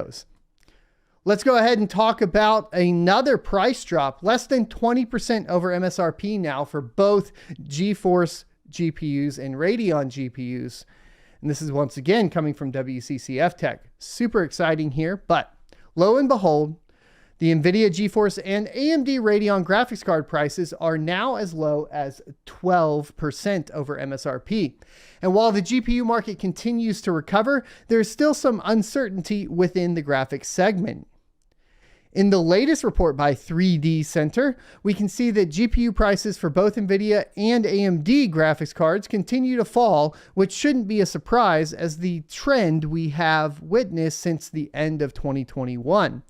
goes. Let's go ahead and talk about another price drop, less than 20% over MSRP now for both GeForce GPUs and Radeon GPUs. And this is once again coming from WCCF Tech. Super exciting here, but lo and behold, the NVIDIA GeForce and AMD Radeon graphics card prices are now as low as 12% over MSRP. And while the GPU market continues to recover, there's still some uncertainty within the graphics segment. In the latest report by 3D Center, we can see that GPU prices for both NVIDIA and AMD graphics cards continue to fall, which shouldn't be a surprise as the trend we have witnessed since the end of 2021.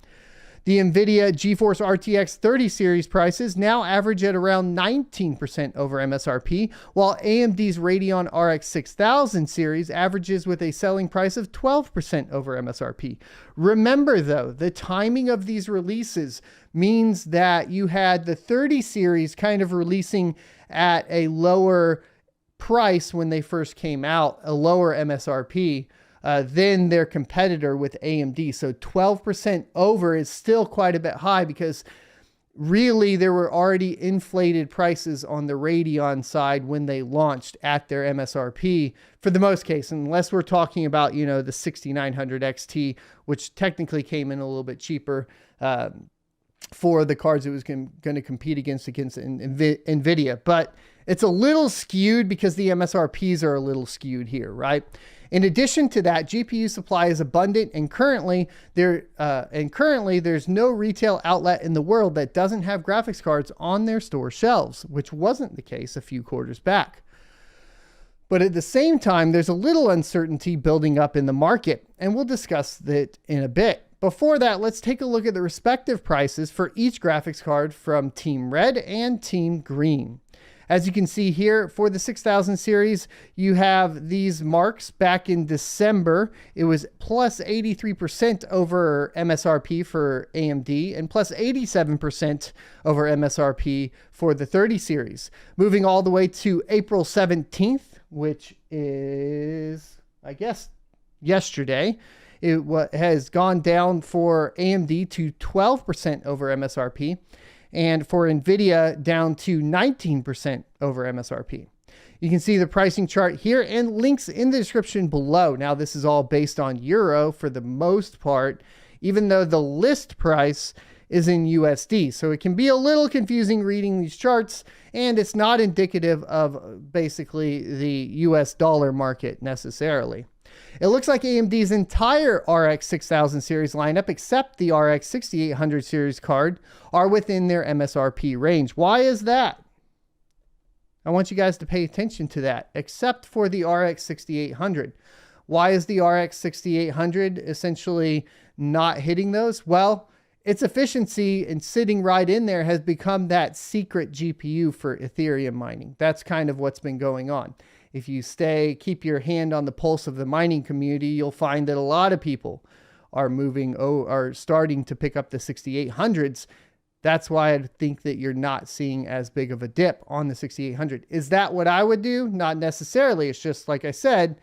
The NVIDIA GeForce RTX 30 series prices now average at around 19% over MSRP, while AMD's Radeon RX 6000 series averages with a selling price of 12% over MSRP. Remember though, the timing of these releases means that you had the 30 series kind of releasing at a lower price when they first came out, a lower MSRP. Than their competitor with AMD. So 12% over is still quite a bit high because really there were already inflated prices on the Radeon side when they launched at their MSRP for the most case, unless we're talking about, you know, the 6900 XT, which technically came in a little bit cheaper for the cards it was going to compete against NVIDIA. But it's a little skewed because the MSRPs are a little skewed here, right? In addition to that, GPU supply is abundant, and currently there's no retail outlet in the world that doesn't have graphics cards on their store shelves, which wasn't the case a few quarters back. But at the same time, there's a little uncertainty building up in the market, and we'll discuss that in a bit. Before that, let's take a look at the respective prices for each graphics card from Team Red and Team Green. As you can see here, for the 6000 series, you have these marks back in December. It was plus 83% over MSRP for AMD and plus 87% over MSRP for the 30 series. Moving all the way to April 17th, which is, I guess, yesterday. It has gone down for AMD to 12% over MSRP. And for NVIDIA down to 19% over MSRP. You can see the pricing chart here and links in the description below. Now, this is all based on Euro for the most part, even though the list price is in USD. So it can be a little confusing reading these charts, and it's not indicative of basically the US dollar market necessarily. It looks like AMD's entire RX 6000 series lineup, except the RX 6800 series card, are within their MSRP range. Why is that? I want you guys to pay attention to that, except for the RX 6800. Why is the RX 6800 essentially not hitting those? Well, its efficiency and sitting right in there has become that secret GPU for Ethereum mining. That's kind of what's been going on. If you keep your hand on the pulse of the mining community, you'll find that a lot of people are starting to pick up the 6800s. That's why I think that you're not seeing as big of a dip on the 6800. Is that what I would do? Not necessarily. It's just, like I said,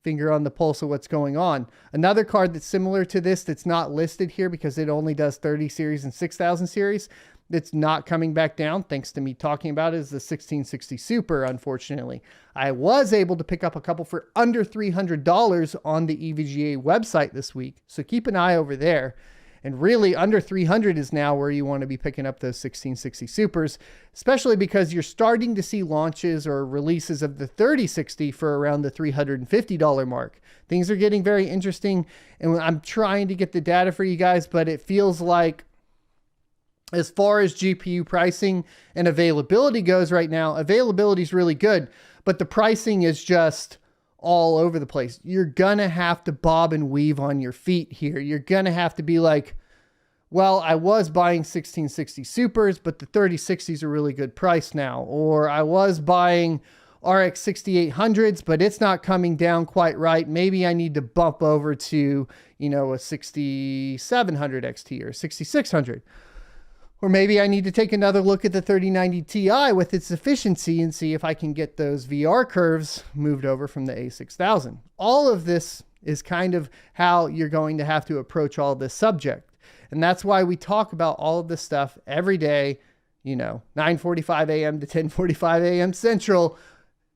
finger on the pulse of what's going on. Another card that's similar to this that's not listed here because it only does 30 series and 6000 series that's not coming back down, thanks to me talking about it, is the 1660 Super, unfortunately. I was able to pick up a couple for under $300 on the EVGA website this week, so keep an eye over there. And really, under $300 is now where you want to be picking up those 1660 Supers, especially because you're starting to see launches or releases of the 3060 for around the $350 mark. Things are getting very interesting, and I'm trying to get the data for you guys, but it feels like as far as GPU pricing and availability goes right now, availability is really good, but the pricing is just all over the place. You're going to have to bob and weave on your feet here. You're going to have to be like, well, I was buying 1660 Supers, but the 3060 is a really good price now. Or I was buying RX 6800s, but it's not coming down quite right. Maybe I need to bump over to, a 6700 XT or 6600. Or maybe I need to take another look at the 3090 Ti with its efficiency and see if I can get those VR curves moved over from the A6000. All of this is kind of how you're going to have to approach all this subject. And that's why we talk about all of this stuff every day, 9:45 a.m. to 10:45 a.m. Central,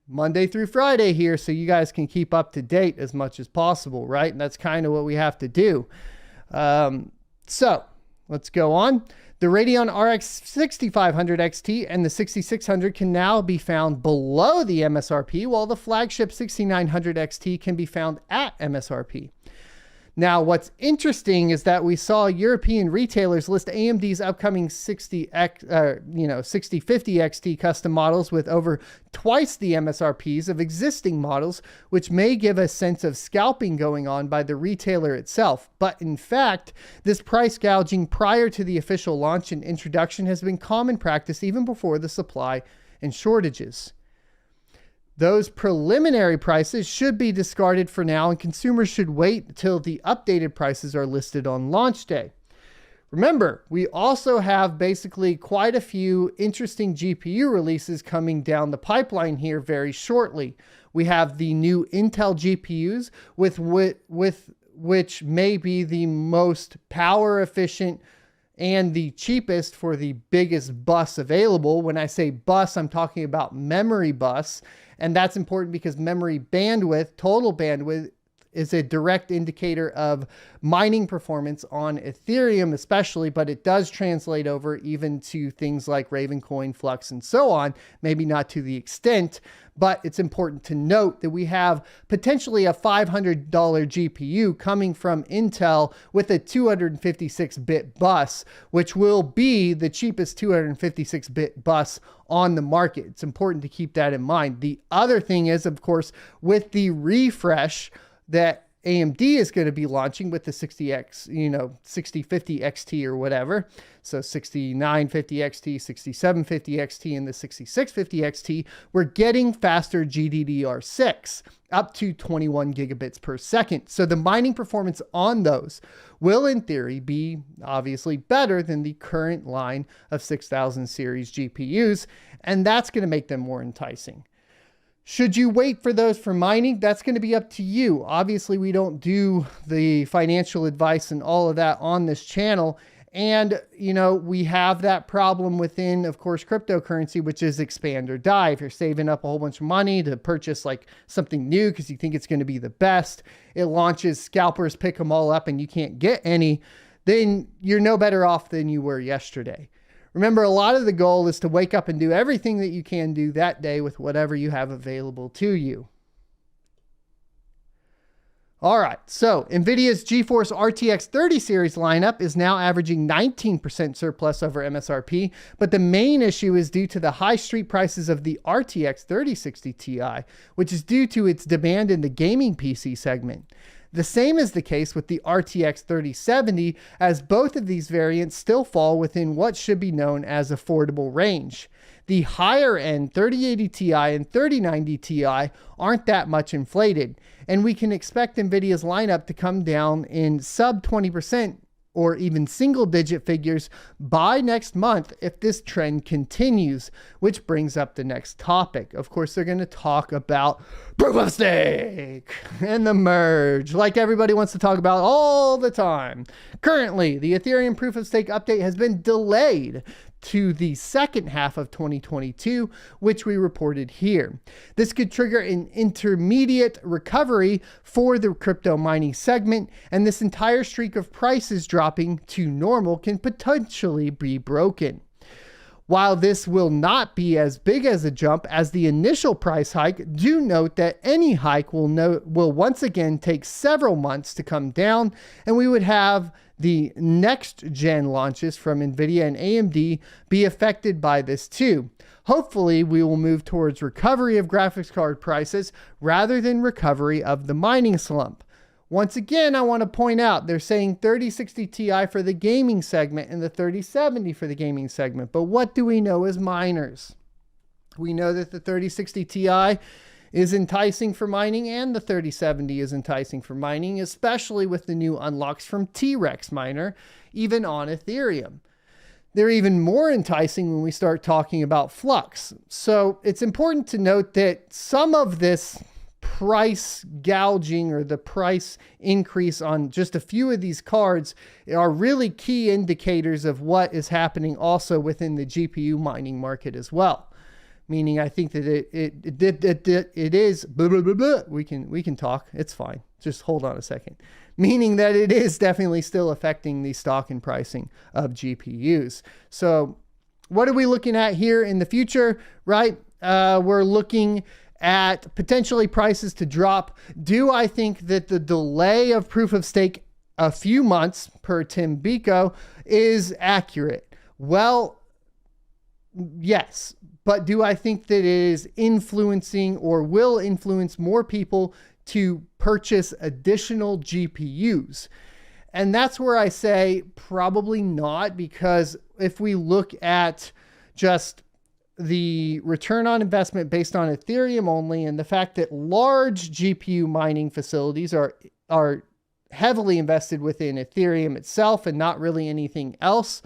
Monday through Friday here, so you guys can keep up to date as much as possible, right? And that's kind of what we have to do. So let's go on. The Radeon RX 6500 XT and the 6600 can now be found below the MSRP, while the flagship 6900 XT can be found at MSRP. Now, what's interesting is that we saw European retailers list AMD's upcoming 6050 XT custom models with over twice the MSRPs of existing models, which may give a sense of scalping going on by the retailer itself. But in fact, this price gouging prior to the official launch and introduction has been common practice even before the supply and shortages. Those preliminary prices should be discarded for now, and consumers should wait until the updated prices are listed on launch day. Remember, we also have basically quite a few interesting GPU releases coming down the pipeline here very shortly. We have the new Intel GPUs with which may be the most power efficient and the cheapest for the biggest bus available. When I say bus, I'm talking about memory bus. And that's important because memory bandwidth, total bandwidth, is a direct indicator of mining performance on Ethereum especially, but it does translate over even to things like Ravencoin, Flux, and so on. Maybe not to the extent, but it's important to note that we have potentially a $500 GPU coming from Intel with a 256-bit bus, which will be the cheapest 256-bit bus on the market. It's important to keep that in mind. The other thing is, of course, with the refresh that AMD is going to be launching with the 6050 XT or whatever. So 6950 XT, 6750 XT, and the 6650 XT, we're getting faster GDDR6 up to 21 gigabits per second. So the mining performance on those will in theory be obviously better than the current line of 6000 series GPUs. And that's going to make them more enticing. Should you wait for those for mining? That's going to be up to you. Obviously, we don't do the financial advice and all of that on this channel. And, we have that problem within, of course, cryptocurrency, which is expand or die. If you're saving up a whole bunch of money to purchase like something new because you think it's going to be the best, it launches, scalpers pick them all up and you can't get any, then you're no better off than you were yesterday. Remember, a lot of the goal is to wake up and do everything that you can do that day with whatever you have available to you. All right, so NVIDIA's GeForce RTX 30 series lineup is now averaging 19% surplus over MSRP, but the main issue is due to the high street prices of the RTX 3060 Ti, which is due to its demand in the gaming PC segment. The same is the case with the RTX 3070, as both of these variants still fall within what should be known as affordable range. The higher end 3080 Ti and 3090 Ti aren't that much inflated, and we can expect NVIDIA's lineup to come down in sub 20% or even single-digit figures by next month if this trend continues, which brings up the next topic. Of course, they're going to talk about proof of stake and the merge, like everybody wants to talk about all the time. Currently, the Ethereum proof of stake update has been delayed to the second half of 2022, which we reported here. This could trigger an intermediate recovery for the crypto mining segment, and this entire streak of prices dropping to normal can potentially be broken. While this will not be as big as a jump as the initial price hike, do note that any hike will once again take several months to come down, and we would have the next gen launches from NVIDIA and AMD be affected by this too. Hopefully, we will move towards recovery of graphics card prices rather than recovery of the mining slump. Once again, I want to point out they're saying 3060 Ti for the gaming segment and the 3070 for the gaming segment. But what do we know as miners? We know that the 3060 Ti is enticing for mining and the 3070 is enticing for mining, especially with the new unlocks from T-Rex miner, even on Ethereum. They're even more enticing when we start talking about Flux. So it's important to note that some of this price gouging or the price increase on just a few of these cards are really key indicators of what is happening also within the GPU mining market as well. Meaning, I think that it is blah, blah, blah, blah. We can talk. It's fine. Just hold on a second. Meaning that it is definitely still affecting the stock and pricing of GPUs. So what are we looking at here in the future, right? We're looking at potentially prices to drop. Do I think that the delay of proof of stake a few months per Tim Biko is accurate? Well, yes. But do I think that it is influencing or will influence more people to purchase additional GPUs? And that's where I say probably not, because if we look at just the return on investment based on Ethereum only, and the fact that large GPU mining facilities are heavily invested within Ethereum itself and not really anything else,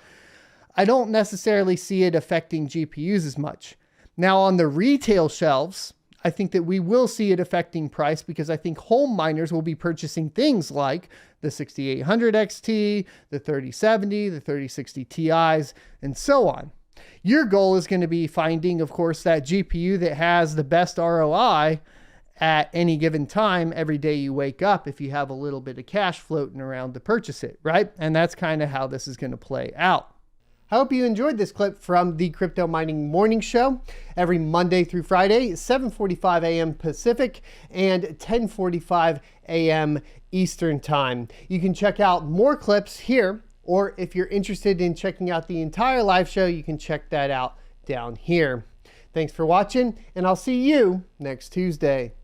I don't necessarily see it affecting GPUs as much. Now on the retail shelves, I think that we will see it affecting price, because I think home miners will be purchasing things like the 6800 XT, the 3070, the 3060 Ti's, and so on. Your goal is going to be finding, of course, that GPU that has the best ROI at any given time every day you wake up, if you have a little bit of cash floating around to purchase it, right? And that's kind of how this is going to play out. I hope you enjoyed this clip from the Crypto Mining Morning Show every Monday through Friday, 7:45 a.m. Pacific and 10:45 a.m. Eastern Time. You can check out more clips here, or if you're interested in checking out the entire live show, you can check that out down here. Thanks for watching, and I'll see you next Tuesday.